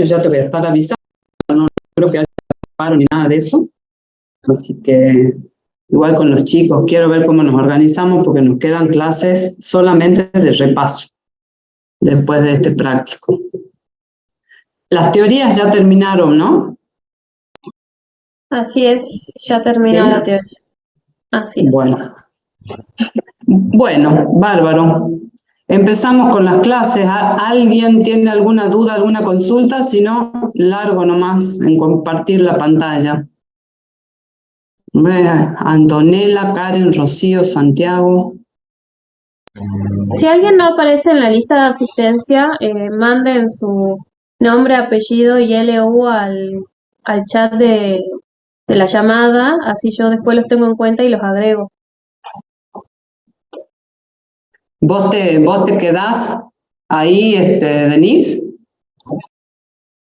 ya te voy a estar avisando, no creo que haya paro ni nada de eso. Así que igual con los chicos, quiero ver cómo nos organizamos porque nos quedan clases solamente de repaso después de este práctico. Las teorías ya terminaron, ¿no? Así es, ya terminó ¿Sí? la teoría. Así es. Bueno, bárbaro. Empezamos con las clases. ¿Alguien tiene alguna duda, alguna consulta? Si no, largo nomás en compartir la pantalla. Antonella, Karen, Rocío, Santiago. Si alguien no aparece en la lista de asistencia, manden su nombre, apellido y LU al chat de la llamada, así yo después los tengo en cuenta y los agrego. ¿Vos te quedás ahí, Denise?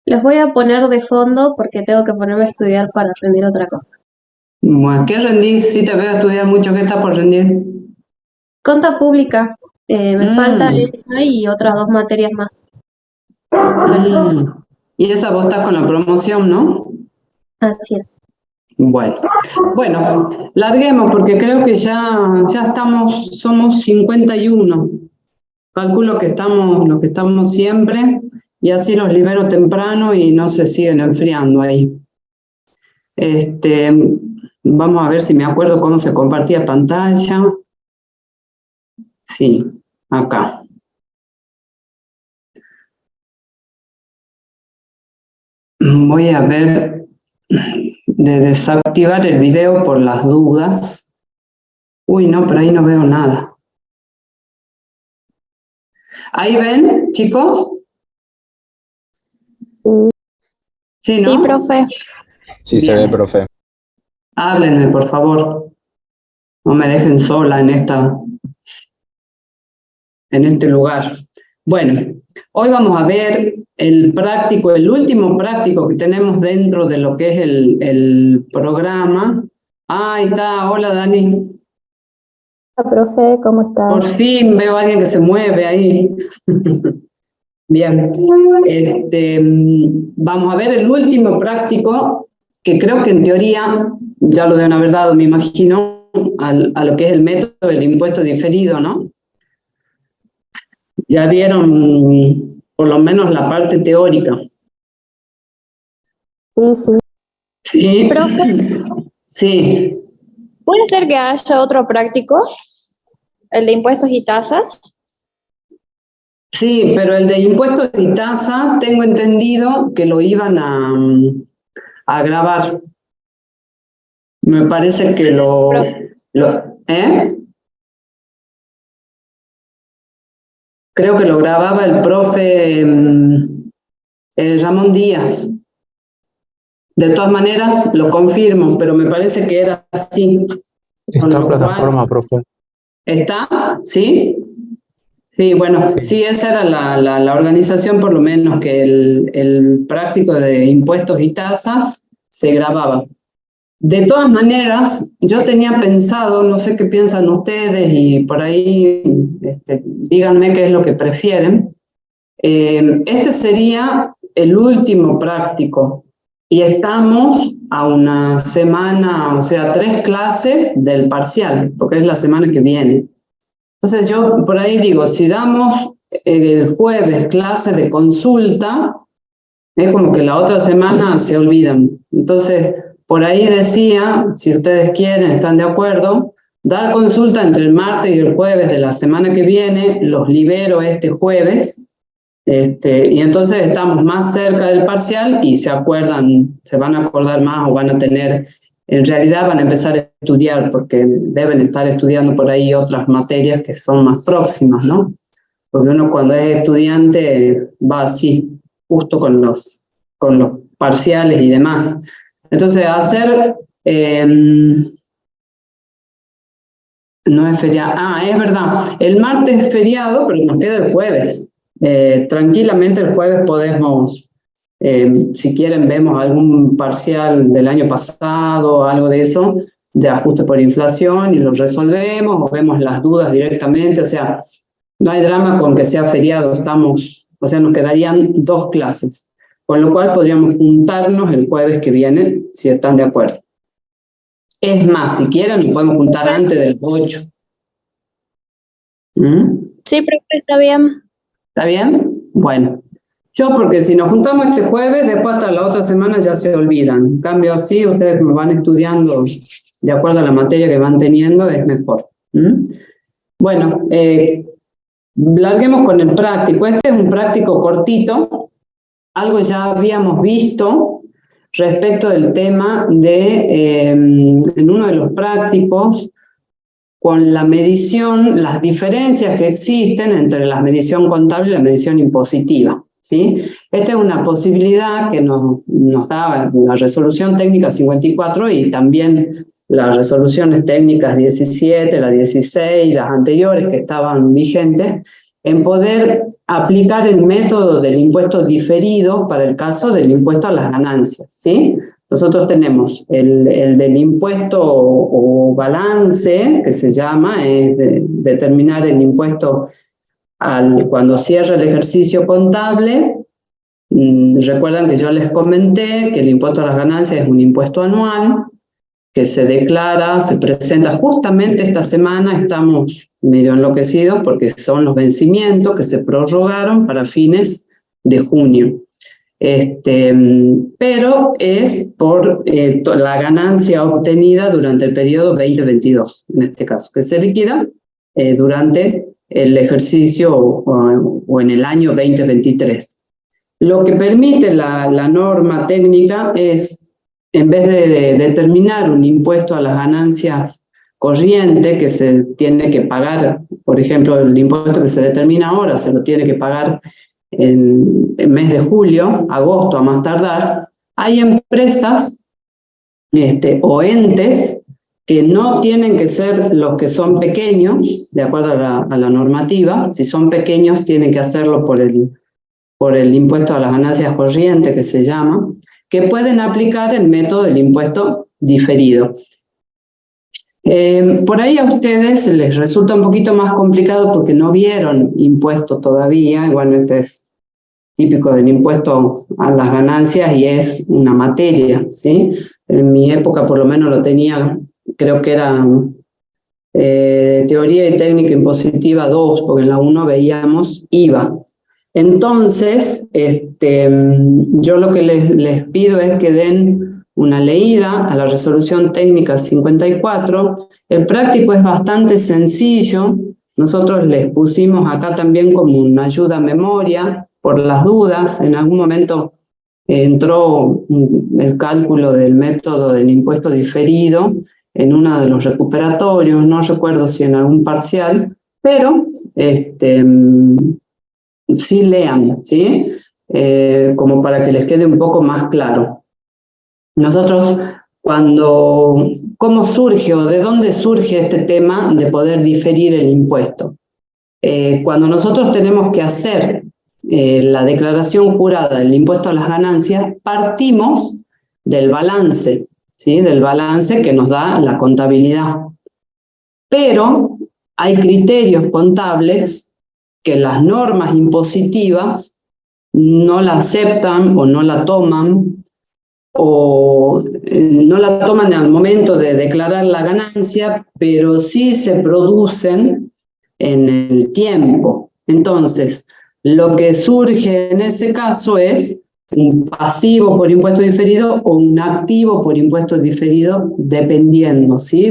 Los voy a poner de fondo porque tengo que ponerme a estudiar para rendir otra cosa. Bueno, ¿qué rendís? Sí te veo estudiar mucho. ¿Qué estás por rendir? Conta pública, me falta esa y otras 2 materias más. Y esa vos estás con la promoción, ¿no? Así es. Bueno, larguemos porque creo que ya somos 51. Calculo que estamos lo que estamos siempre y así los libero temprano y no se siguen enfriando ahí. Vamos a ver si me acuerdo cómo se compartía pantalla. Sí, acá. Voy a ver de desactivar el video por las dudas. Uy, no, pero ahí no veo nada. ¿Ahí ven, chicos? Sí, ¿no? Sí, profe. Sí, Bien. se ve, profe. Háblenme, por favor. No me dejen sola en este lugar. Bueno, hoy vamos a ver el último práctico que tenemos dentro de lo que es el programa. Ahí está, hola Dani. Hola, profe, ¿cómo está? Por fin veo a alguien que se mueve ahí. Bien, vamos a ver el último práctico, que creo que en teoría ya lo deben haber dado, me imagino, a lo que es el método del impuesto diferido, ¿no? Ya vieron por lo menos la parte teórica. Sí. Sí. Profe, Sí. ¿puede ser que haya otro práctico? ¿El de impuestos y tasas? Sí, pero el de impuestos y tasas tengo entendido que lo iban a grabar. Me parece que creo que lo grababa el profe Ramón Díaz. De todas maneras, lo confirmo, pero me parece que era así. Está en plataforma, profe. ¿Está? ¿Sí? Sí, bueno, sí, esa era la organización, por lo menos, que el práctico de impuestos y tasas se grababa. De todas maneras, yo tenía pensado, no sé qué piensan ustedes y por ahí díganme qué es lo que prefieren. Este sería el último práctico y estamos a una semana, o sea, 3 clases del parcial, porque es la semana que viene. Entonces yo por ahí digo, si damos el jueves clase de consulta, es como que la otra semana se olvidan. Entonces, por ahí decía, si ustedes quieren, están de acuerdo, dar consulta entre el martes y el jueves de la semana que viene, los libero este jueves, y entonces estamos más cerca del parcial y se van a acordar más o van a tener, en realidad van a empezar a estudiar porque deben estar estudiando por ahí otras materias que son más próximas, ¿no? Porque uno cuando es estudiante va así, justo con los parciales y demás. Entonces, no es feriado. Es verdad. El martes es feriado, pero nos queda el jueves. Tranquilamente el jueves podemos, si quieren, vemos algún parcial del año pasado, algo de eso, de ajuste por inflación y lo resolvemos o vemos las dudas directamente. O sea, no hay drama con que sea feriado. Nos quedarían 2 clases. con lo cual podríamos juntarnos el jueves que viene, si están de acuerdo. Es más, si quieren, nos podemos juntar antes del 8. Sí, profe, está bien. ¿Está bien? Bueno. Yo, porque si nos juntamos este jueves, después hasta la otra semana ya se olvidan. En cambio, así ustedes me van estudiando de acuerdo a la materia que van teniendo, es mejor. Bueno, larguemos con el práctico. Este es un práctico cortito. Algo ya habíamos visto respecto del tema de, en uno de los prácticos, con la medición, las diferencias que existen entre la medición contable y la medición impositiva. ¿Sí? Esta es una posibilidad que nos da la resolución técnica 54 y también las resoluciones técnicas 17, la 16 y las anteriores que estaban vigentes, en poder aplicar el método del impuesto diferido para el caso del impuesto a las ganancias. ¿Sí? Nosotros tenemos el del impuesto o balance, que se llama, es determinar el impuesto cuando cierra el ejercicio contable. Recuerdan que yo les comenté que el impuesto a las ganancias es un impuesto anual que se declara, se presenta justamente esta semana. Estamos medio enloquecidos porque son los vencimientos que se prorrogaron para fines de junio. Pero es por la ganancia obtenida durante el periodo 2022, en este caso, que se liquida durante el ejercicio o en el año 2023. Lo que permite la norma técnica es, en vez de determinar un impuesto a las ganancias corriente que se tiene que pagar, por ejemplo, el impuesto que se determina ahora se lo tiene que pagar en mes de julio, agosto a más tardar, hay empresas o entes que no tienen que ser los que son pequeños, de acuerdo a la normativa. Si son pequeños, tienen que hacerlo por el impuesto a las ganancias corrientes, que se llama, que pueden aplicar el método del impuesto diferido. Por ahí a ustedes les resulta un poquito más complicado porque no vieron impuesto todavía. Bueno, este es típico del impuesto a las ganancias y es una materia, ¿sí? En mi época por lo menos lo tenía, creo que era Teoría y Técnica Impositiva 2, porque en la 1 veíamos IVA. Entonces, yo lo que les pido es que den una leída a la resolución técnica 54. El práctico es bastante sencillo. Nosotros les pusimos acá también como una ayuda a memoria, por las dudas. En algún momento entró el cálculo del método del impuesto diferido en uno de los recuperatorios, no recuerdo si en algún parcial, pero sí lean, ¿sí? Como para que les quede un poco más claro. Nosotros, ¿cómo surge o de dónde surge este tema de poder diferir el impuesto? Cuando nosotros tenemos que hacer la declaración jurada del impuesto a las ganancias, partimos del balance, ¿sí? Del balance que nos da la contabilidad. Pero hay criterios contables que las normas impositivas no la aceptan o no la toman, o no la toman al momento de declarar la ganancia, pero sí se producen en el tiempo. Entonces, lo que surge en ese caso es un pasivo por impuesto diferido o un activo por impuesto diferido, dependiendo, ¿sí?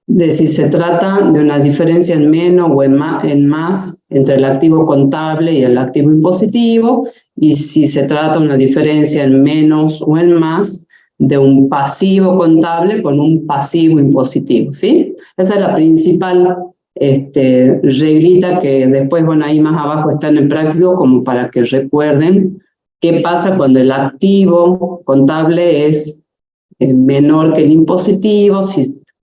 de si se trata de una diferencia en menos o en más entre el activo contable y el activo impositivo, y si se trata de una diferencia en menos o en más de un pasivo contable con un pasivo impositivo, ¿sí? Esa es la principal reglita que después, bueno, ahí más abajo está en el práctico, como para que recuerden qué pasa cuando el activo contable es menor que el impositivo,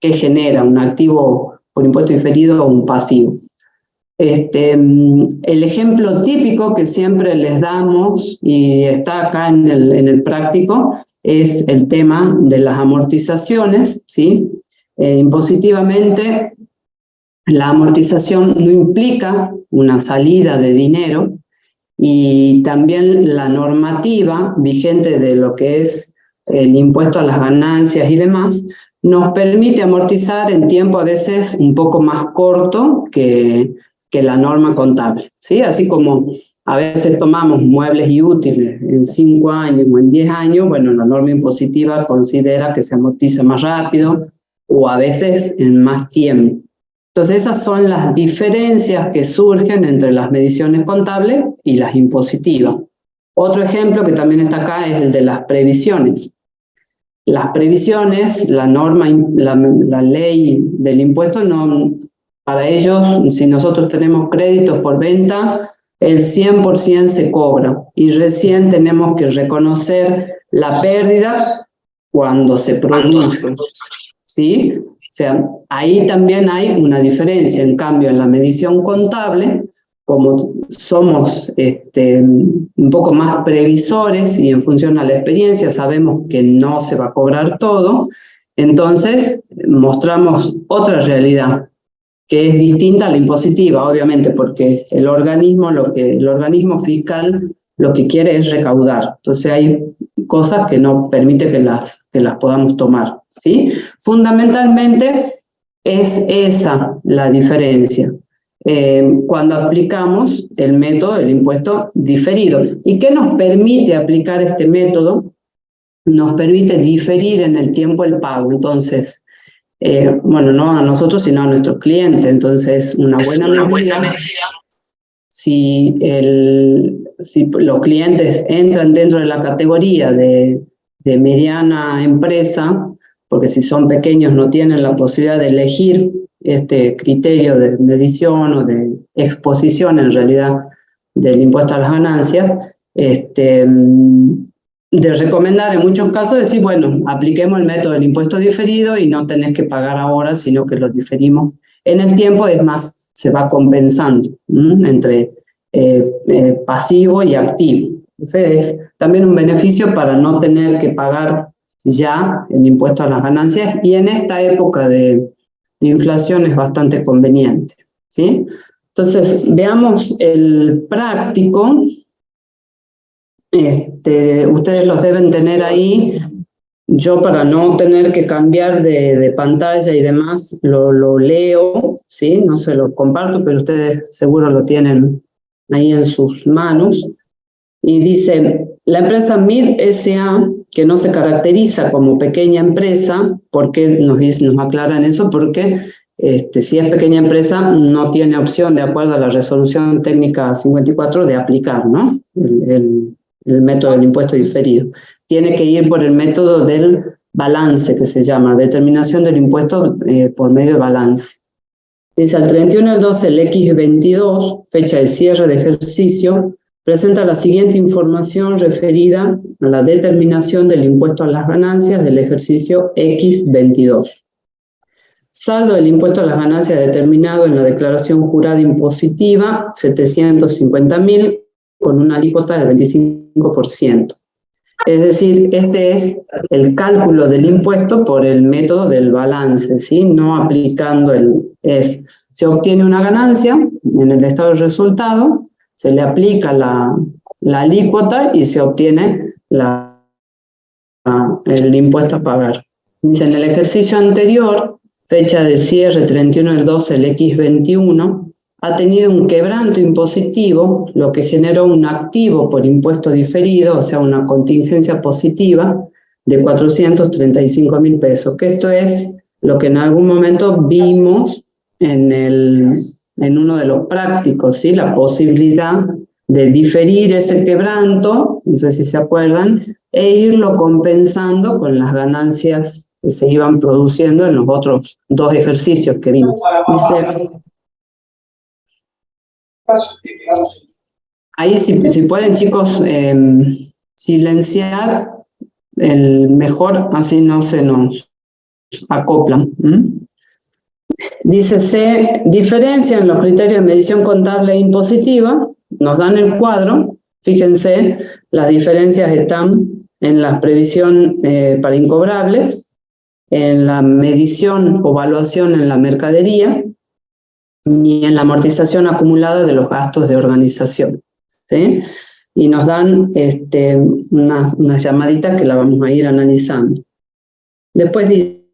que genera un activo por impuesto diferido o un pasivo. El ejemplo típico que siempre les damos, y está acá en el práctico, es el tema de las amortizaciones, ¿sí? Impositivamente, la amortización no implica una salida de dinero, y también la normativa vigente de lo que es el impuesto a las ganancias y demás, nos permite amortizar en tiempo a veces un poco más corto que la norma contable, ¿sí? Así como a veces tomamos muebles y útiles en 5 años o en 10 años, bueno, la norma impositiva considera que se amortiza más rápido o a veces en más tiempo. Entonces esas son las diferencias que surgen entre las mediciones contables y las impositivas. Otro ejemplo que también está acá es el de las previsiones. Las previsiones, la norma, la ley del impuesto, no, para ellos, si nosotros tenemos créditos por venta, el 100% se cobra y recién tenemos que reconocer la pérdida cuando se produce, ¿sí? O sea, ahí también hay una diferencia. En cambio, en la medición contable, como somos un poco más previsores y en función a la experiencia sabemos que no se va a cobrar todo, entonces mostramos otra realidad que es distinta a la impositiva, obviamente, porque el organismo fiscal lo que quiere es recaudar. Entonces hay cosas que no permite que las podamos tomar, ¿sí? Fundamentalmente es esa la diferencia. Cuando aplicamos el método del impuesto diferido. ¿Y qué nos permite aplicar este método? Nos permite diferir en el tiempo el pago. Entonces, bueno, no a nosotros, sino a nuestros clientes. Entonces, una buena medida. Si los clientes entran dentro de la categoría de mediana empresa, porque si son pequeños no tienen la posibilidad de elegir este criterio de medición o de exposición en realidad del impuesto a las ganancias, de recomendar en muchos casos decir, bueno, apliquemos el método del impuesto diferido y no tenés que pagar ahora, sino que lo diferimos en el tiempo, es más, se va compensando entre pasivo y activo. Entonces es también un beneficio para no tener que pagar ya el impuesto a las ganancias y en esta época de inflación es bastante conveniente, ¿sí? Entonces, veamos el práctico. Ustedes los deben tener ahí. Yo, para no tener que cambiar de pantalla y demás, lo leo, ¿sí? No se lo comparto, pero ustedes seguro lo tienen ahí en sus manos. Y dice, la empresa MID S.A., que no se caracteriza como pequeña empresa, ¿por qué nos aclaran eso? Porque si es pequeña empresa no tiene opción, de acuerdo a la resolución técnica 54, de aplicar, ¿no? El método del impuesto diferido. Tiene que ir por el método del balance, que se llama, determinación del impuesto por medio de balance. Dice, al 31 del 12, el X22, fecha de cierre de ejercicio, presenta la siguiente información referida a la determinación del impuesto a las ganancias del ejercicio X22. Saldo del impuesto a las ganancias determinado en la declaración jurada impositiva, 750.000, con una alícuota del 25%. Es decir, este es el cálculo del impuesto por el método del balance, ¿sí? No aplicando se obtiene una ganancia en el estado de resultado, se le aplica la alícuota y se obtiene el impuesto a pagar. Dice, en el ejercicio anterior, fecha de cierre 31 del 12, el X21, ha tenido un quebranto impositivo, lo que generó un activo por impuesto diferido, o sea, una contingencia positiva de 435.000 pesos, que esto es lo que en algún momento vimos en uno de los prácticos, ¿sí? La posibilidad de diferir ese quebranto, no sé si se acuerdan, e irlo compensando con las ganancias que se iban produciendo en los otros 2 ejercicios que vimos. Dice, ahí si pueden, chicos, silenciar mejor, así no se nos acoplan. Dice, se diferencian los criterios de medición contable e impositiva, nos dan el cuadro, fíjense, las diferencias están en la previsión para incobrables, en la medición o evaluación en la mercadería, ni en la amortización acumulada de los gastos de organización. ¿sí? Y nos dan una llamadita que la vamos a ir analizando. Después dice,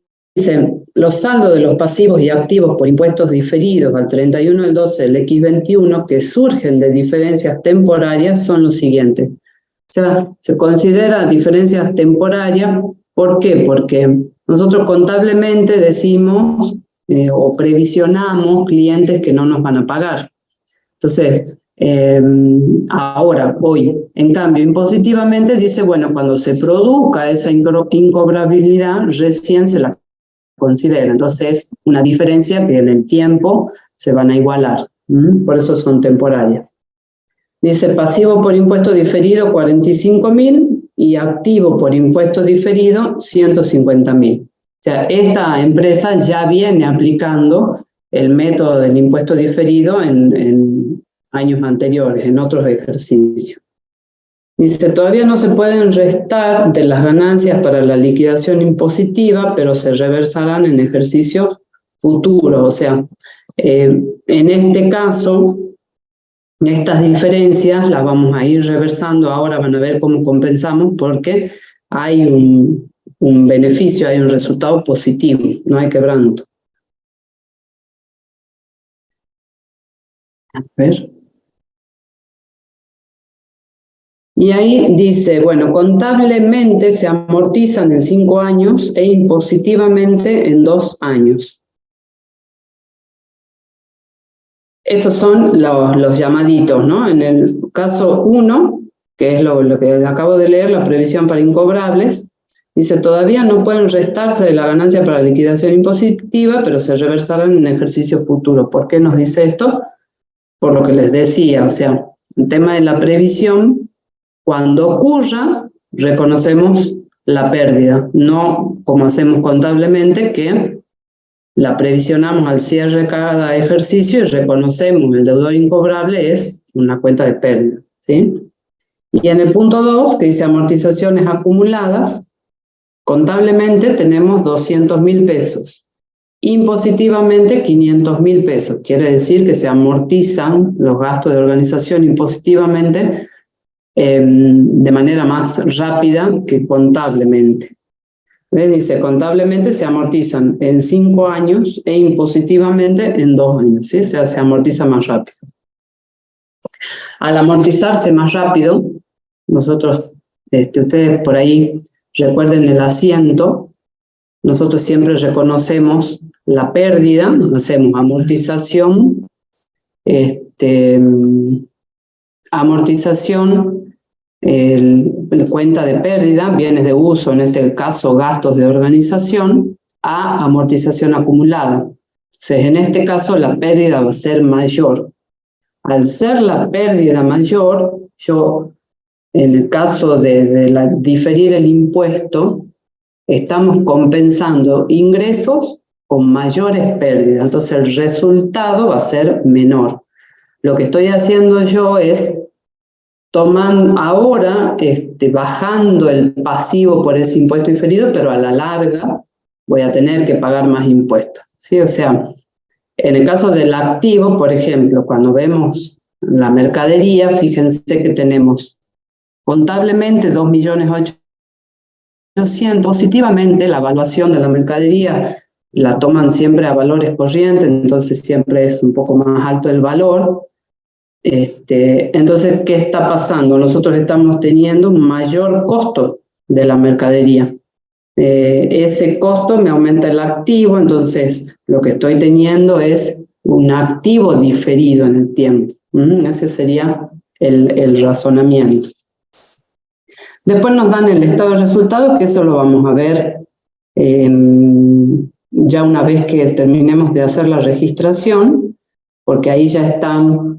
los saldos de los pasivos y activos por impuestos diferidos al 31 del 12 del X21 que surgen de diferencias temporarias son los siguientes. O sea, se considera diferencias temporarias. ¿Por qué? Porque nosotros contablemente decimos o previsionamos clientes que no nos van a pagar. Entonces, hoy, en cambio, impositivamente dice, bueno, cuando se produzca esa incobrabilidad, recién se la considera. Entonces, una diferencia que en el tiempo se van a igualar. Por eso son temporarias. Dice pasivo por impuesto diferido 45.000 y activo por impuesto diferido 150.000. O sea, esta empresa ya viene aplicando el método del impuesto diferido en años anteriores, en otros ejercicios. Dice, todavía no se pueden restar de las ganancias para la liquidación impositiva, pero se reversarán en ejercicios futuros. O sea, en este caso, estas diferencias las vamos a ir reversando. Ahora van a ver cómo compensamos porque hay un beneficio, hay un resultado positivo, no hay quebranto. A ver. Y ahí dice, bueno, contablemente se amortizan en 5 años e impositivamente en 2 años. Estos son los llamaditos, ¿no? En el caso 1, que es lo que acabo de leer, la previsión para incobrables, dice, todavía no pueden restarse de la ganancia para liquidación impositiva, pero se reversarán en ejercicio futuro. ¿Por qué nos dice esto? Por lo que les decía, o sea, el tema de la previsión, cuando ocurra, reconocemos la pérdida, no como hacemos contablemente, que la previsionamos al cierre de cada ejercicio y reconocemos el deudor incobrable es una cuenta de pérdida, ¿sí? Y en el punto 2, que dice amortizaciones acumuladas, contablemente tenemos 200.000 pesos, impositivamente 500.000 pesos. Quiere decir que se amortizan los gastos de organización impositivamente de manera más rápida que contablemente. ¿Ves? Dice, contablemente se amortizan en 5 años e impositivamente en 2 años, ¿sí? O sea, se amortiza más rápido. Al amortizarse más rápido, nosotros, ustedes por ahí recuerden el asiento, nosotros siempre reconocemos la pérdida, hacemos amortización, cuenta de pérdida, bienes de uso, en este caso gastos de organización, a amortización acumulada. Entonces, en este caso la pérdida va a ser mayor. Al ser la pérdida mayor, yo, en el caso de diferir el impuesto, estamos compensando ingresos con mayores pérdidas. Entonces, el resultado va a ser menor. Lo que estoy haciendo yo es bajando el pasivo por ese impuesto diferido, pero a la larga voy a tener que pagar más impuestos, ¿sí? O sea, en el caso del activo, por ejemplo, cuando vemos la mercadería, fíjense que tenemos contablemente 2.800.000, positivamente la evaluación de la mercadería la toman siempre a valores corrientes, entonces siempre es un poco más alto el valor. Entonces, ¿qué está pasando? Nosotros estamos teniendo un mayor costo de la mercadería. Ese costo me aumenta el activo, entonces lo que estoy teniendo es un activo diferido en el tiempo. Ese sería el razonamiento. Después nos dan el estado de resultados, que eso lo vamos a ver ya una vez que terminemos de hacer la registración, porque ahí ya están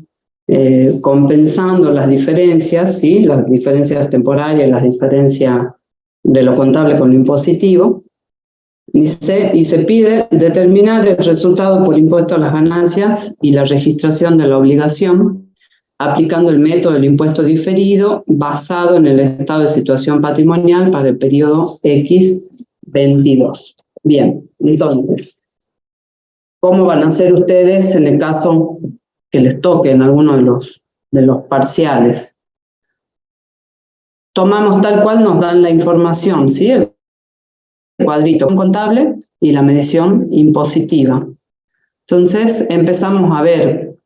compensando las diferencias, ¿sí? Las diferencias temporarias, las diferencias de lo contable con lo impositivo. Dice, y se pide determinar el resultado por impuesto a las ganancias y la registración de la obligación, aplicando el método del impuesto diferido basado en el estado de situación patrimonial para el periodo X22. Bien, entonces, ¿cómo van a hacer ustedes en el caso que les toque en alguno de los de los parciales. Tomamos tal cual nos dan la información, ¿sí? El cuadrito contable y la medición impositiva. Entonces empezamos a ver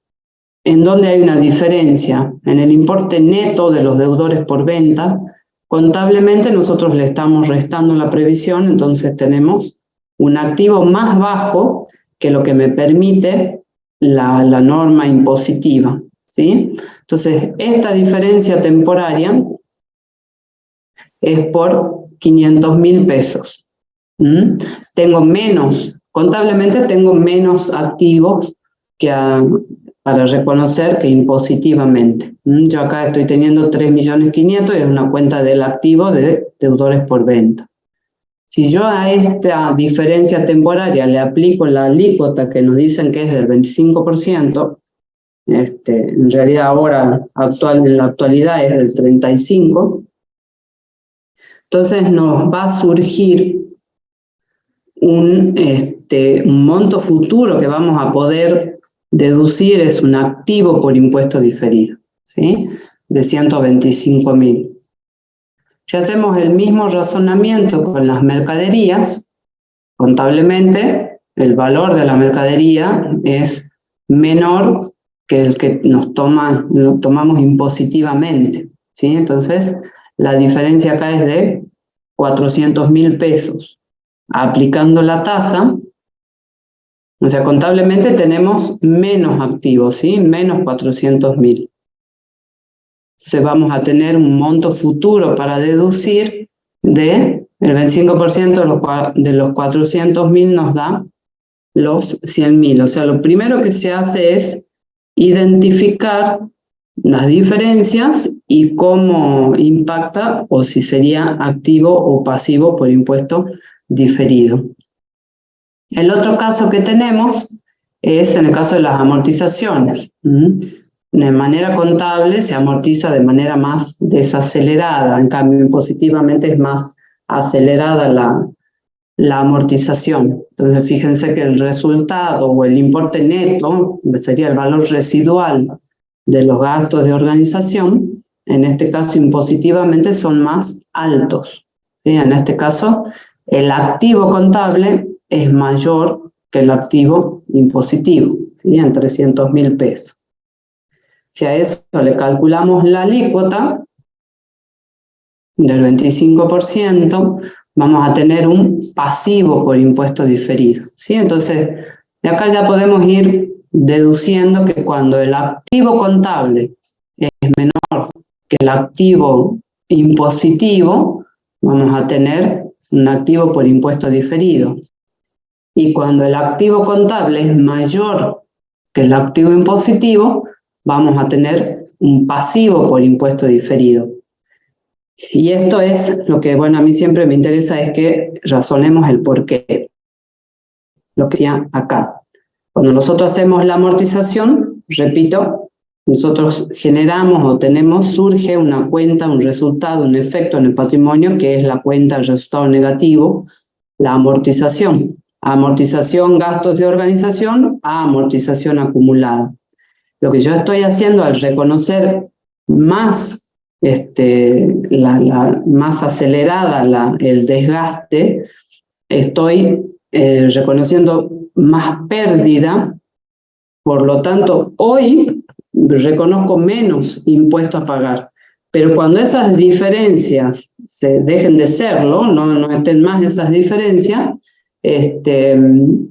en dónde hay una diferencia. En el importe neto de los deudores por venta, contablemente nosotros le estamos restando la previsión, entonces tenemos un activo más bajo que lo que me permite la norma impositiva, ¿sí? Entonces, esta diferencia temporaria es por 500.000 pesos. Tengo menos, contablemente tengo menos activos para reconocer que impositivamente. Yo acá estoy teniendo 3.500.000 y es una cuenta del activo de deudores por venta. Si yo a esta diferencia temporaria le aplico la alícuota que nos dicen que es del 25%, en realidad ahora en la actualidad es del 35%, entonces nos va a surgir un monto futuro que vamos a poder deducir, es un activo por impuesto diferido, ¿sí? De 125.000. Si hacemos el mismo razonamiento con las mercaderías, contablemente el valor de la mercadería es menor que el que nos tomamos impositivamente, ¿sí? Entonces, la diferencia acá es de 400.000 pesos. Aplicando la tasa, o sea, contablemente tenemos menos activos, ¿sí? Menos 400.000. Entonces vamos a tener un monto futuro para deducir de el 25% de los 400.000 nos da los 100.000. O sea, lo primero que se hace es identificar las diferencias y cómo impacta o si sería activo o pasivo por impuesto diferido. El otro caso que tenemos es en el caso de las amortizaciones. De manera contable se amortiza de manera más desacelerada, en cambio impositivamente es más acelerada la amortización. Entonces fíjense que el resultado o el importe neto sería el valor residual de los gastos de organización, en este caso impositivamente son más altos, ¿sí? En este caso el activo contable es mayor que el activo impositivo, ¿sí? En 300.000 pesos. Si a eso le calculamos la alícuota del 25%, vamos a tener un pasivo por impuesto diferido, ¿sí? Entonces, de acá ya podemos ir deduciendo que cuando el activo contable es menor que el activo impositivo, vamos a tener un activo por impuesto diferido. Y cuando el activo contable es mayor que el activo impositivo, vamos a tener un pasivo por impuesto diferido. Y esto es lo que, bueno, a mí siempre me interesa es que razonemos el porqué. Lo que decía acá. Cuando nosotros hacemos la amortización, repito, nosotros generamos o surge una cuenta, un resultado, un efecto en el patrimonio que es la cuenta del resultado negativo, la amortización. Amortización, gastos de organización a amortización acumulada. Lo que yo estoy haciendo al reconocer más, más acelerada el desgaste, estoy reconociendo más pérdida, por lo tanto, hoy reconozco menos impuesto a pagar. Pero cuando esas diferencias se dejen de serlo, no estén más esas diferencias,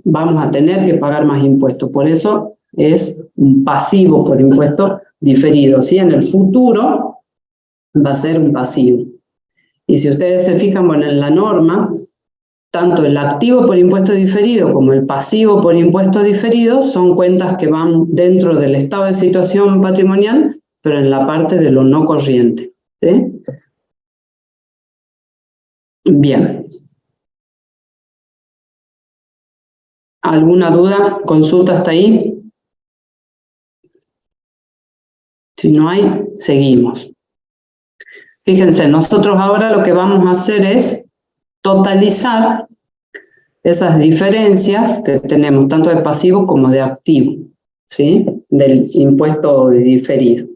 vamos a tener que pagar más impuestos. Por eso es un pasivo por impuesto diferido, ¿sí? En el futuro va a ser un pasivo. Y si ustedes se fijan, bueno, en la norma, tanto el activo por impuesto diferido como el pasivo por impuesto diferido son cuentas que van dentro del estado de situación patrimonial, pero en la parte de lo no corriente, ¿sí? Bien. ¿Alguna duda? ¿Consulta hasta ahí? Si no hay, seguimos. Fíjense, nosotros ahora lo que vamos a hacer es totalizar esas diferencias que tenemos, tanto de pasivo como de activo, ¿sí? Del impuesto diferido.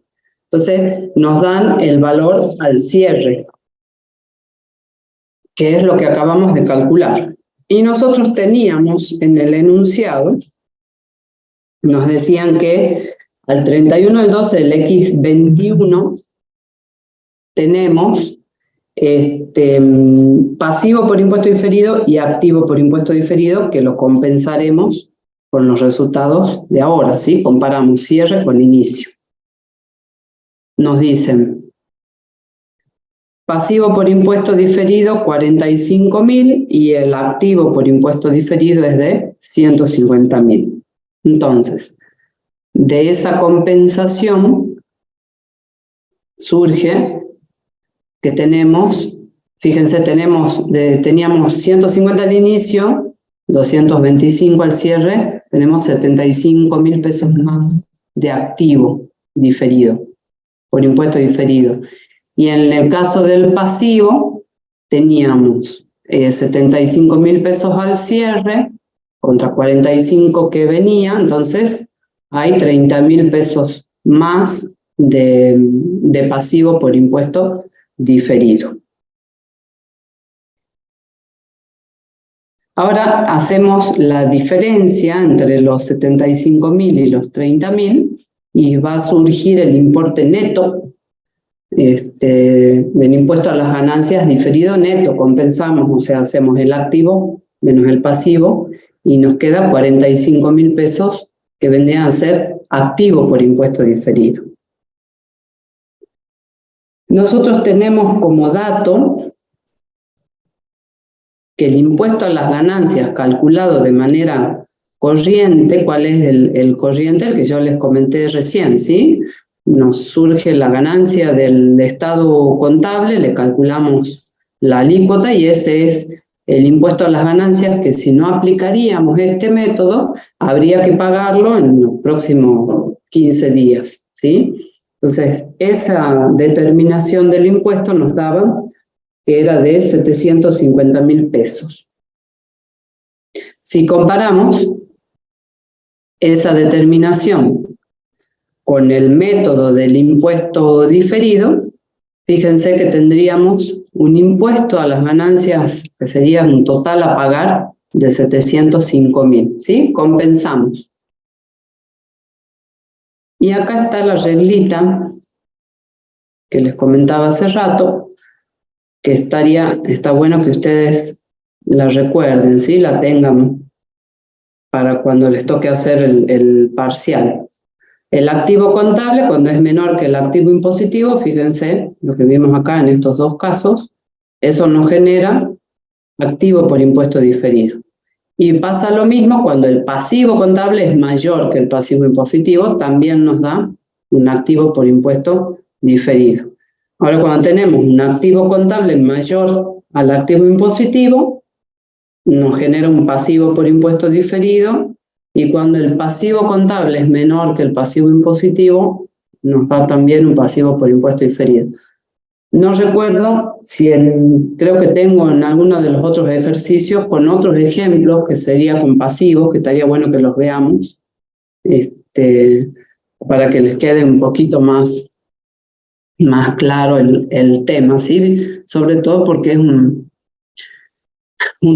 Entonces nos dan el valor al cierre, que es lo que acabamos de calcular. Y nosotros teníamos en el enunciado, nos decían que al 31 del 12 del X21 tenemos pasivo por impuesto diferido y activo por impuesto diferido, que lo compensaremos con los resultados de ahora, ¿sí? Comparamos cierre con inicio. Nos dicen, pasivo por impuesto diferido 45.000 y el activo por impuesto diferido es de 150.000. Entonces, de esa compensación surge que tenemos, fíjense, teníamos 150 al inicio, 225 al cierre, tenemos 75.000 pesos más de activo diferido, por impuesto diferido. Y en el caso del pasivo, teníamos 75.000 pesos al cierre, contra 45 que venía, entonces hay 30.000 pesos más de pasivo por impuesto diferido. Ahora hacemos la diferencia entre los 75.000 y los 30.000 y va a surgir el importe neto del impuesto a las ganancias diferido neto. Compensamos, o sea, hacemos el activo menos el pasivo y nos queda 45.000 pesos que vendrían a ser activo por impuesto diferido. Nosotros tenemos como dato que el impuesto a las ganancias calculado de manera corriente, ¿cuál es el corriente? El que yo les comenté recién, ¿sí? Nos surge la ganancia del estado contable, le calculamos la alícuota y ese es el impuesto a las ganancias que si no aplicaríamos este método, habría que pagarlo en los próximos 15 días, ¿sí? Entonces, esa determinación del impuesto nos daba que era de 750.000 pesos. Si comparamos esa determinación con el método del impuesto diferido, fíjense que tendríamos un impuesto a las ganancias que sería un total a pagar de 705.000, ¿sí? Compensamos. Y acá está la reglita que les comentaba hace rato, que está bueno que ustedes la recuerden, ¿sí? La tengan para cuando les toque hacer el parcial. El activo contable, cuando es menor que el activo impositivo, fíjense lo que vimos acá en estos dos casos, eso nos genera activo por impuesto diferido. Y pasa lo mismo cuando el pasivo contable es mayor que el pasivo impositivo, también nos da un activo por impuesto diferido. Ahora, cuando tenemos un activo contable mayor al activo impositivo, nos genera un pasivo por impuesto diferido, y cuando el pasivo contable es menor que el pasivo impositivo, nos da también un pasivo por impuesto diferido. No recuerdo si creo que tengo en alguno de los otros ejercicios con otros ejemplos que sería con pasivos, que estaría bueno que los veamos, para que les quede un poquito más claro el tema, ¿sí? Sobre todo porque es un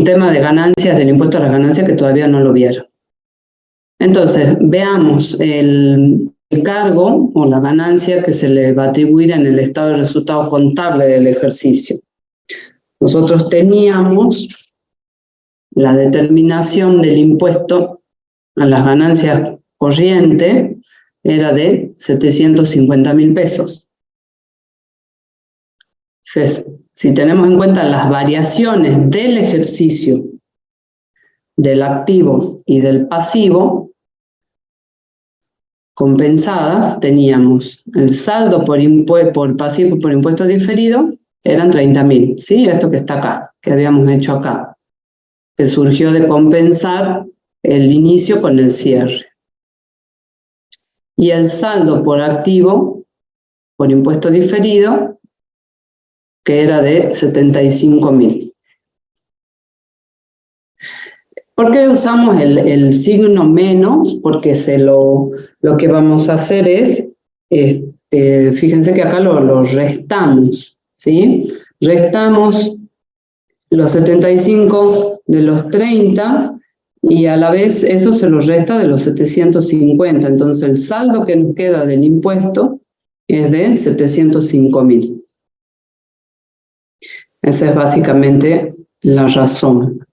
tema de ganancias, del impuesto a las ganancias que todavía no lo vieron. Entonces, veamos el cargo o la ganancia que se le va a atribuir en el estado de resultado contable del ejercicio. Nosotros teníamos la determinación del impuesto a las ganancias corrientes, era de 750.000 pesos. Si tenemos en cuenta las variaciones del ejercicio, del activo y del pasivo, compensadas, teníamos el saldo por pasivo por impuesto diferido, eran 30.000, ¿sí? Esto que está acá, que habíamos hecho acá, que surgió de compensar el inicio con el cierre. Y el saldo por activo, por impuesto diferido, que era de 75.000. ¿Por qué usamos el signo menos? Porque lo que vamos a hacer es fíjense que acá lo restamos, ¿sí? Restamos los 75 de los 30 y a la vez eso se lo resta de los 750. Entonces el saldo que nos queda del impuesto es de 705.000. Esa es básicamente la razón.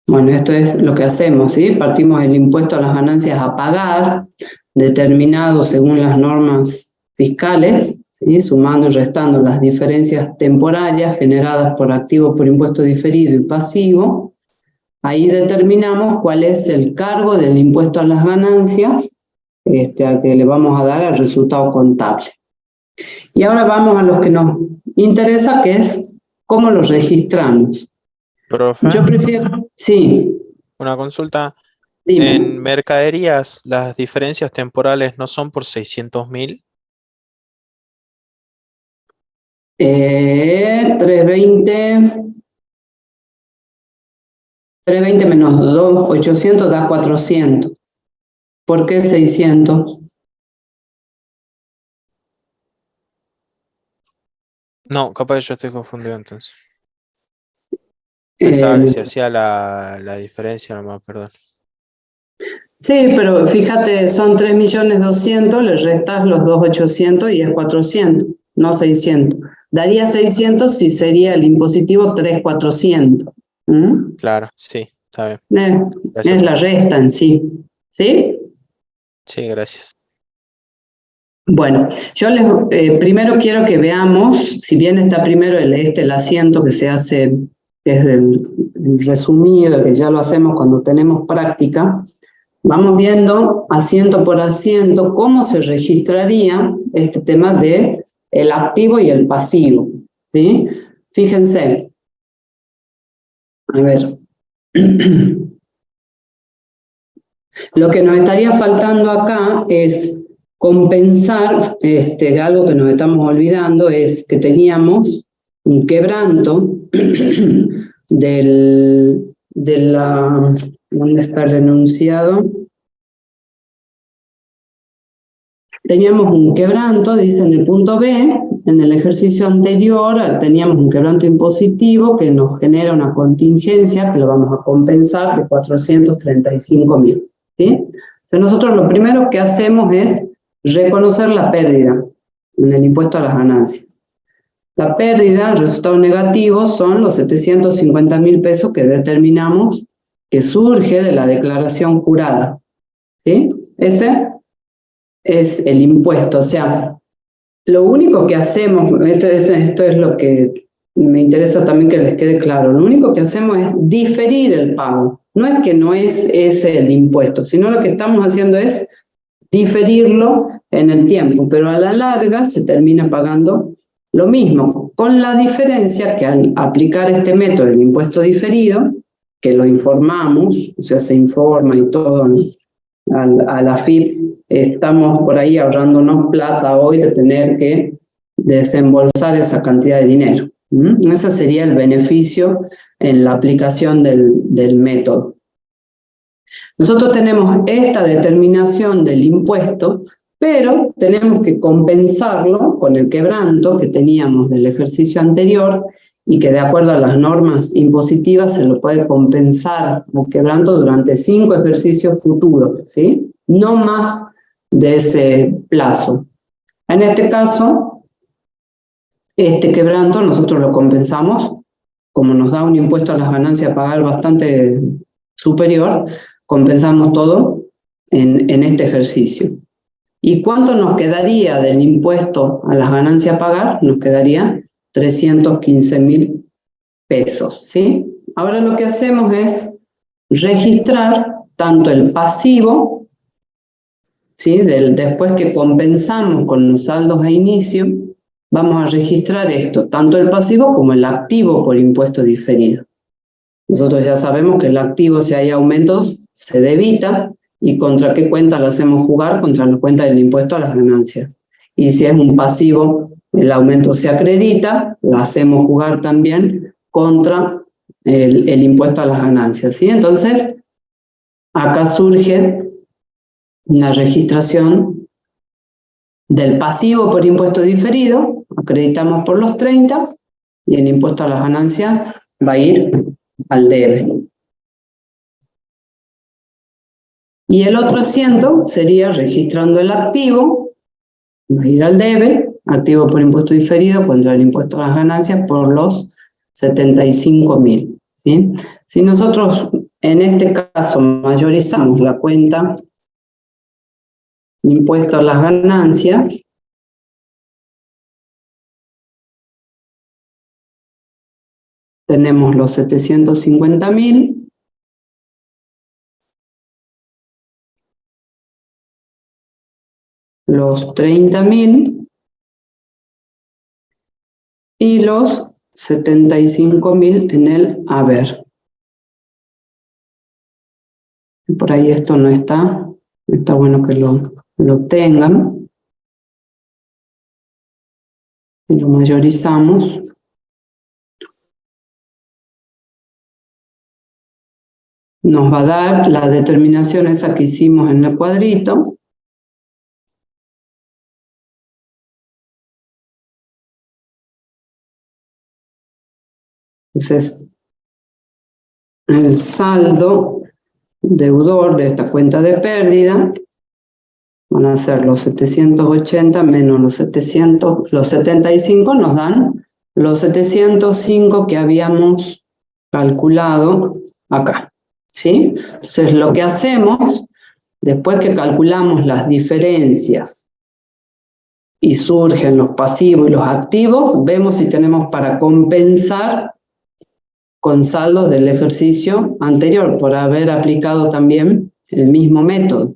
Bueno, esto es lo que hacemos, ¿sí? Partimos del impuesto a las ganancias a pagar, determinado según las normas fiscales, ¿sí? Sumando y restando las diferencias temporarias generadas por activo por impuesto diferido y pasivo. Ahí determinamos cuál es el cargo del impuesto a las ganancias al que le vamos a dar al resultado contable. Y ahora vamos a lo que nos interesa, que es cómo lo registramos. Profe, Yo prefiero, sí, una consulta. dime. En mercaderías, ¿las diferencias temporales no son por 600.000? 320 menos 800 da 400. ¿Por qué 600? No, capaz yo estoy confundido entonces. Pensaba que se hacía la diferencia nomás, perdón. Sí, pero fíjate, son 3.200.000, le restas los 2.800 y es 400, no 600. Daría 600 si sería el impositivo 3.400. ¿Mm? Claro, sí, está bien. Gracias, Es la profe. resta en sí. ¿Sí? Sí, gracias. Bueno, yo primero quiero que veamos, si bien está primero el asiento que se hace, que es el resumido, que ya lo hacemos cuando tenemos práctica, vamos viendo asiento por asiento cómo se registraría este tema de el activo y el pasivo, ¿sí? Fíjense, a ver, lo que nos estaría faltando acá es compensar, algo que nos estamos olvidando, es que teníamos un quebranto ¿dónde está el enunciado? Teníamos un quebranto, dice en el punto B, en el ejercicio anterior teníamos un quebranto impositivo que nos genera una contingencia que lo vamos a compensar de 435.000, ¿sí? O sea, nosotros lo primero que hacemos es reconocer la pérdida en el impuesto a las ganancias. La pérdida, el resultado negativo, son los 750.000 pesos que determinamos que surge de la declaración jurada, ¿sí? Ese es el impuesto. O sea, lo único que hacemos, esto es lo que me interesa también que les quede claro, lo único que hacemos es diferir el pago. No es que no es ese el impuesto, sino lo que estamos haciendo es diferirlo en el tiempo, pero a la larga se termina pagando lo mismo, con la diferencia que al aplicar este método del impuesto diferido, que lo informamos, o sea, se informa y todo a la FIP, estamos por ahí ahorrándonos plata hoy de tener que desembolsar esa cantidad de dinero. Ese sería el beneficio en la aplicación del método. Nosotros tenemos esta determinación del impuesto, pero tenemos que compensarlo con el quebranto que teníamos del ejercicio anterior y que de acuerdo a las normas impositivas se lo puede compensar el quebranto durante 5 ejercicios futuros, ¿sí? No más de ese plazo. En este caso, este quebranto nosotros lo compensamos, como nos da un impuesto a las ganancias a pagar bastante superior, compensamos todo en este ejercicio. ¿Y cuánto nos quedaría del impuesto a las ganancias a pagar? Nos quedaría 315.000 pesos, ¿sí? Ahora lo que hacemos es registrar tanto el pasivo, ¿sí? Después que compensamos con los saldos a inicio, vamos a registrar esto, tanto el pasivo como el activo por impuesto diferido. Nosotros ya sabemos que el activo, si hay aumentos, se debita, y contra qué cuenta lo hacemos jugar, contra la cuenta del impuesto a las ganancias. Y si es un pasivo, el aumento se acredita, lo hacemos jugar también contra el impuesto a las ganancias, ¿sí? Entonces, acá surge una registración del pasivo por impuesto diferido, acreditamos por los 30, y el impuesto a las ganancias va a ir al debe. Y el otro asiento sería registrando el activo, va a ir al debe, activo por impuesto diferido contra el impuesto a las ganancias por los 75.000. ¿Sí? Si nosotros en este caso mayorizamos la cuenta de impuesto a las ganancias, tenemos los 750.000, los 30.000 y los 75.000 en el haber. Por ahí esto no está bueno que lo tengan. Y lo mayorizamos. Nos va a dar la determinación esa que hicimos en el cuadrito. Entonces, el saldo deudor de esta cuenta de pérdida van a ser los 780 menos los 75 nos dan los 705 que habíamos calculado acá. ¿Sí? Entonces, lo que hacemos, después que calculamos las diferencias y surgen los pasivos y los activos, vemos si tenemos para compensar con saldos del ejercicio anterior, por haber aplicado también el mismo método.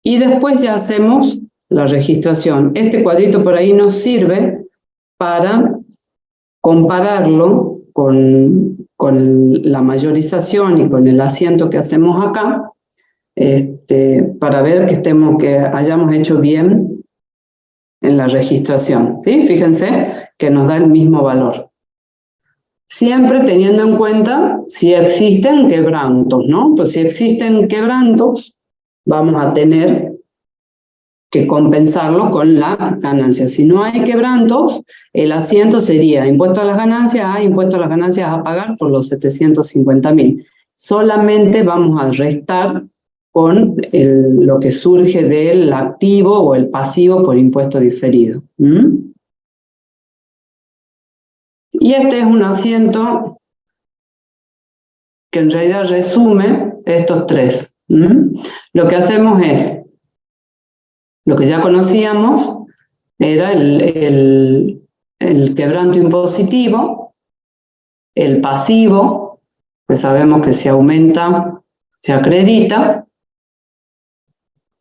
Y después ya hacemos la registración. Este cuadrito por ahí nos sirve para compararlo con la mayorización y con el asiento que hacemos acá, para ver que hayamos hecho bien en la registración. ¿Sí? Fíjense que nos da el mismo valor. Siempre teniendo en cuenta si existen quebrantos, ¿no? Pues si existen quebrantos, vamos a tener que compensarlo con la ganancia. Si no hay quebrantos, el asiento sería impuesto a las ganancias a impuesto a las ganancias a pagar por los 750.000. Solamente vamos a restar con lo que surge del activo o el pasivo por impuesto diferido. Y este es un asiento que en realidad resume estos tres. Lo que hacemos es, lo que ya conocíamos, era el quebranto impositivo, el pasivo, que sabemos que si aumenta, se acredita.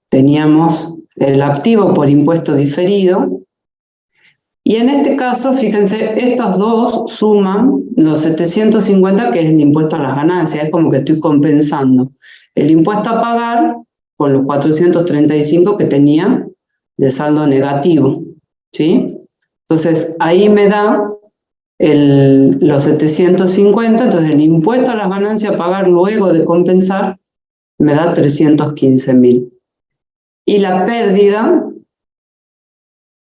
Teníamos el activo por impuesto diferido. Y en este caso, fíjense, estos dos suman los 750, que es el impuesto a las ganancias. Es como que estoy compensando el impuesto a pagar con los 435 que tenía de saldo negativo. ¿Sí? Entonces, ahí me da los 750, entonces el impuesto a las ganancias a pagar luego de compensar me da 315.000. Y la pérdida,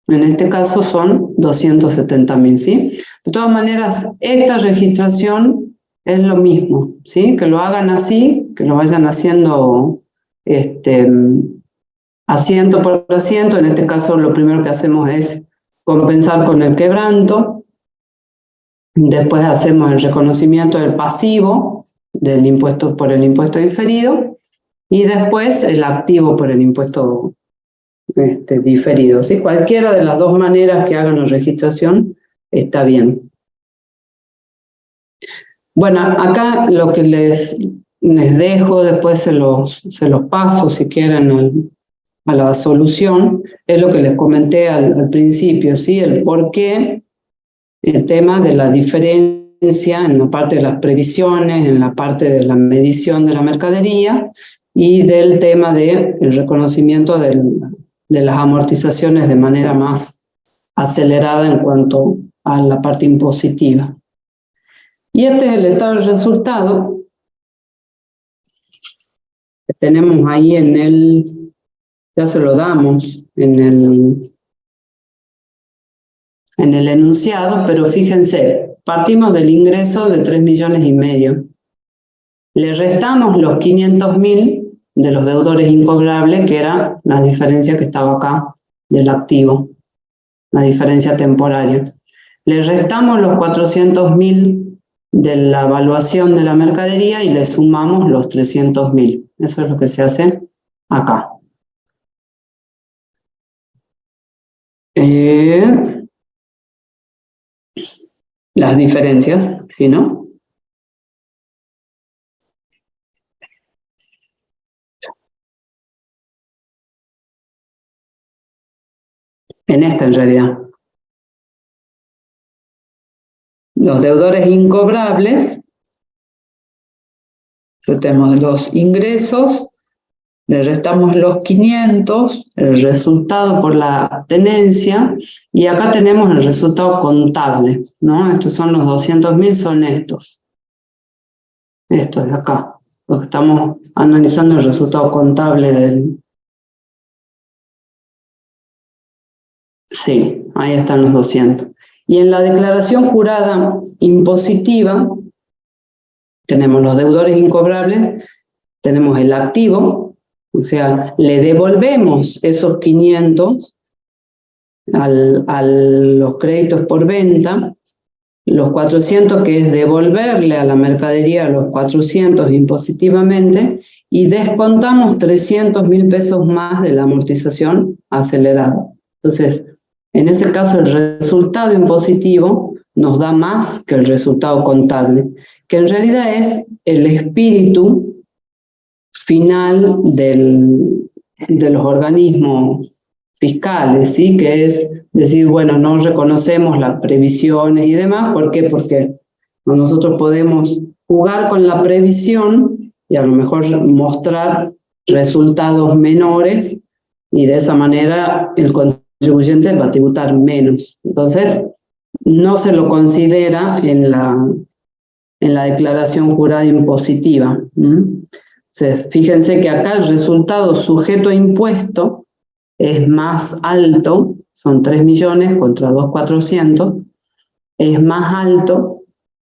en este caso, son 270.000, ¿sí? De todas maneras, esta registración es lo mismo, ¿sí? Que lo hagan así, que lo vayan haciendo asiento por asiento. En este caso, lo primero que hacemos es compensar con el quebranto. Después hacemos el reconocimiento del pasivo del impuesto por el impuesto diferido y después el activo por el impuesto diferido. ¿Sí? Cualquiera de las dos maneras que hagan la registración está bien. Bueno, acá lo que les dejo, después se los paso si quieren a la solución, es lo que les comenté al principio, ¿sí? El por qué, el tema de la diferencia en la parte de las previsiones, en la parte de la medición de la mercadería y del tema del reconocimiento de las amortizaciones de manera más acelerada en cuanto a la parte impositiva. Y este es el estado del resultado. tenemos ahí en el, ya se lo damos en el enunciado, pero fíjense, partimos del ingreso de 3,5 millones. Le restamos los 500.000 de los deudores incobrables, que era la diferencia que estaba acá del activo, la diferencia temporaria. Le restamos los 400.000 de la evaluación de la mercadería y le sumamos los 300.000. Eso es lo que se hace acá. Las diferencias, ¿sí, no? En esta, en realidad. Los deudores incobrables, tenemos los ingresos, le restamos los 500, el resultado por la tenencia, y acá tenemos el resultado contable, ¿no? Estos son los 200.000, son estos. Estos de acá, porque estamos analizando el resultado contable del... Sí, ahí están los 200. Y en la declaración jurada impositiva, tenemos los deudores incobrables, tenemos el activo, o sea, le devolvemos esos 500 a los créditos por venta, los 400 que es devolverle a la mercadería los 400 impositivamente, y descontamos 300.000 pesos más de la amortización acelerada. Entonces, en ese caso el resultado impositivo nos da más que el resultado contable, que en realidad es el espíritu final de los organismos fiscales, ¿sí? Que es decir, bueno, no reconocemos las previsiones y demás. ¿Por qué? Porque nosotros podemos jugar con la previsión y a lo mejor mostrar resultados menores, y de esa manera el contribuyente va a tributar menos. Entonces, no se lo considera en la declaración jurada impositiva. Entonces, fíjense que acá el resultado sujeto a impuesto es más alto, son 3 millones contra 2.400, es más alto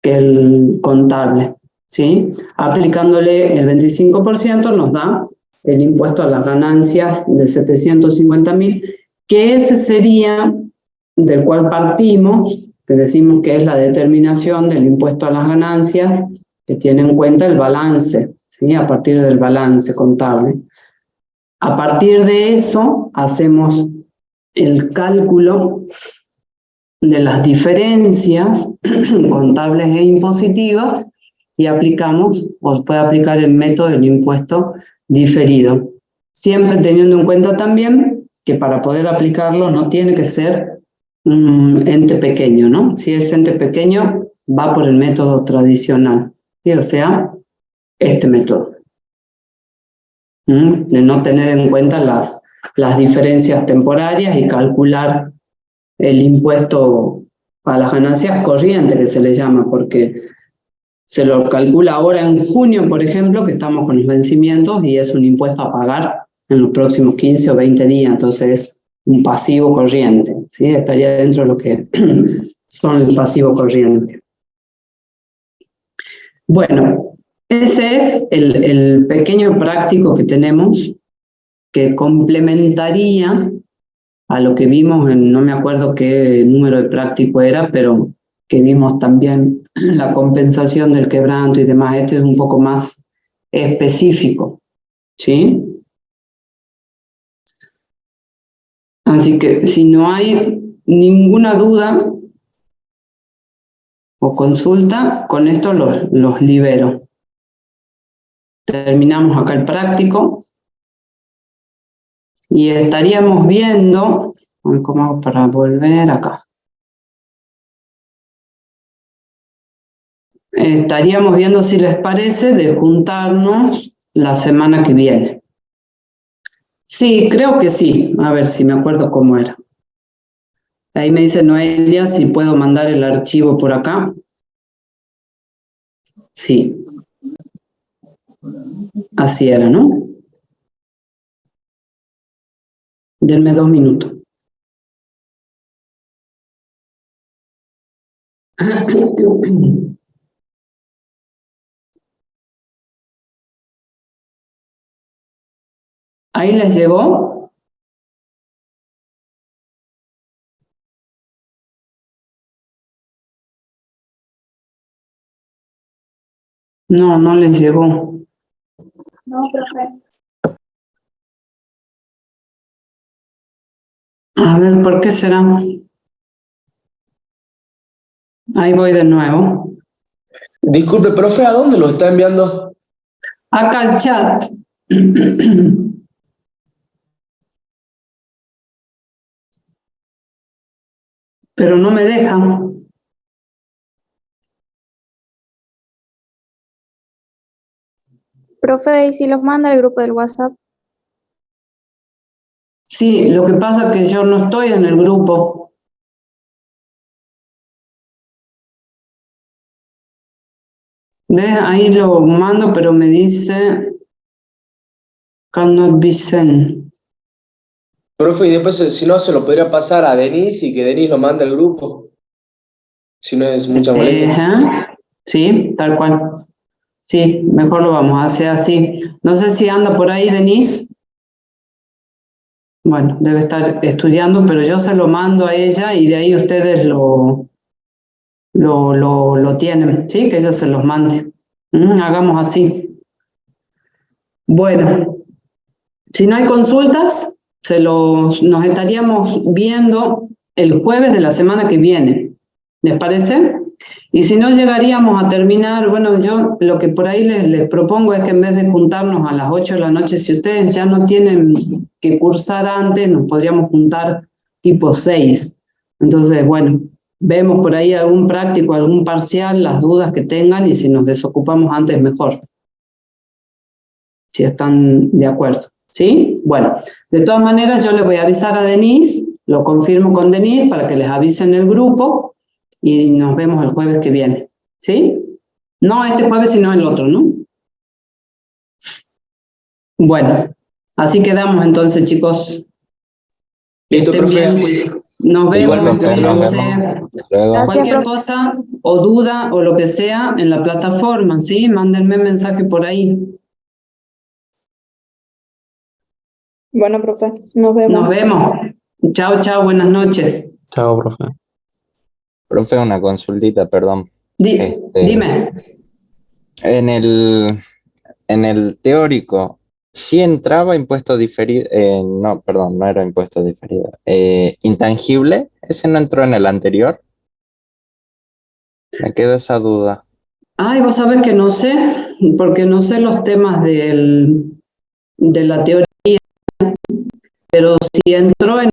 que el contable, ¿sí? Aplicándole el 25% nos da el impuesto a las ganancias de 750.000, que ese sería del cual partimos, que decimos que es la determinación del impuesto a las ganancias, que tiene en cuenta el balance, ¿sí? A partir del balance contable. A partir de eso hacemos el cálculo de las diferencias contables e impositivas y aplicamos, o puede aplicar el método del impuesto diferido. Siempre teniendo en cuenta también que para poder aplicarlo no tiene que ser un ente pequeño, ¿no? Si es ente pequeño, va por el método tradicional, ¿sí? O sea, este método. De no tener en cuenta las diferencias temporarias y calcular el impuesto a las ganancias corriente, que se le llama, porque se lo calcula ahora en junio, por ejemplo, que estamos con los vencimientos, y es un impuesto a pagar en los próximos 15 o 20 días, entonces es un pasivo corriente, ¿sí? Estaría dentro de lo que son el pasivo corriente. Bueno, ese es el pequeño práctico que tenemos, que complementaría a lo que vimos en, no me acuerdo qué número de práctico era, pero que vimos también la compensación del quebranto y demás. Este es un poco más específico, ¿sí? Así que si no hay ninguna duda o consulta, con esto los libero. Terminamos acá el práctico y estaríamos viendo, ¿cómo hago para volver acá? Estaríamos viendo, si les parece, de juntarnos la semana que viene. Sí, creo que sí. A ver si me acuerdo cómo era. Ahí me dice Noelia si puedo mandar el archivo por acá. Sí. Así era, ¿no? Denme 2 minutos. ¿Ahí les llegó? No, no les llegó. No, profe. A ver, ¿por qué será? Ahí voy de nuevo. Disculpe, profe, ¿a dónde lo está enviando? Acá el chat. Pero no me deja. Profe, ¿y si los manda al grupo del WhatsApp? Sí, lo que pasa es que yo no estoy en el grupo. ¿Ves? Ahí lo mando, pero me dice cannot be sent. Profe, y después, si no, se lo podría pasar a Denise y que Denise lo mande al grupo. Si no es mucha molestia. Ajá. Sí, tal cual. Sí, mejor lo vamos a hacer así. No sé si anda por ahí, Denise. Bueno, debe estar estudiando, pero yo se lo mando a ella y de ahí ustedes lo tienen, ¿sí? Que ella se los mande. Hagamos así. Bueno, si no hay consultas, nos estaríamos viendo el jueves de la semana que viene. ¿Les parece? Y si no llegaríamos a terminar, bueno, yo lo que por ahí les propongo es que en vez de juntarnos a las 8 de la noche, si ustedes ya no tienen que cursar antes, nos podríamos juntar tipo 6. Entonces, bueno, vemos por ahí algún práctico, algún parcial, las dudas que tengan y si nos desocupamos antes, mejor. Si están de acuerdo. ¿Sí? Bueno, de todas maneras yo le voy a avisar a Denise, lo confirmo con Denise para que les avise en el grupo y nos vemos el jueves que viene. ¿Sí? No este jueves, sino el otro, ¿no? Bueno, así quedamos entonces, chicos. Listo, Estén profe. bien. Nos vemos, Igualmente, nos cuídense. vemos. Gracias, Cualquier profe. cosa o duda o lo que sea en la plataforma, ¿sí? Mándenme mensaje por ahí. Bueno, profe, nos vemos. Nos vemos. Chao, chao, buenas noches. Chao, profe. Profe, una consultita, perdón. Dime. En el teórico, ¿sí entraba impuesto diferido? No, perdón, no era impuesto diferido. Intangible, ¿ese no entró en el anterior? Me quedó esa duda. Ay, vos sabés que no sé, porque no sé los temas de la teoría, pero si entró en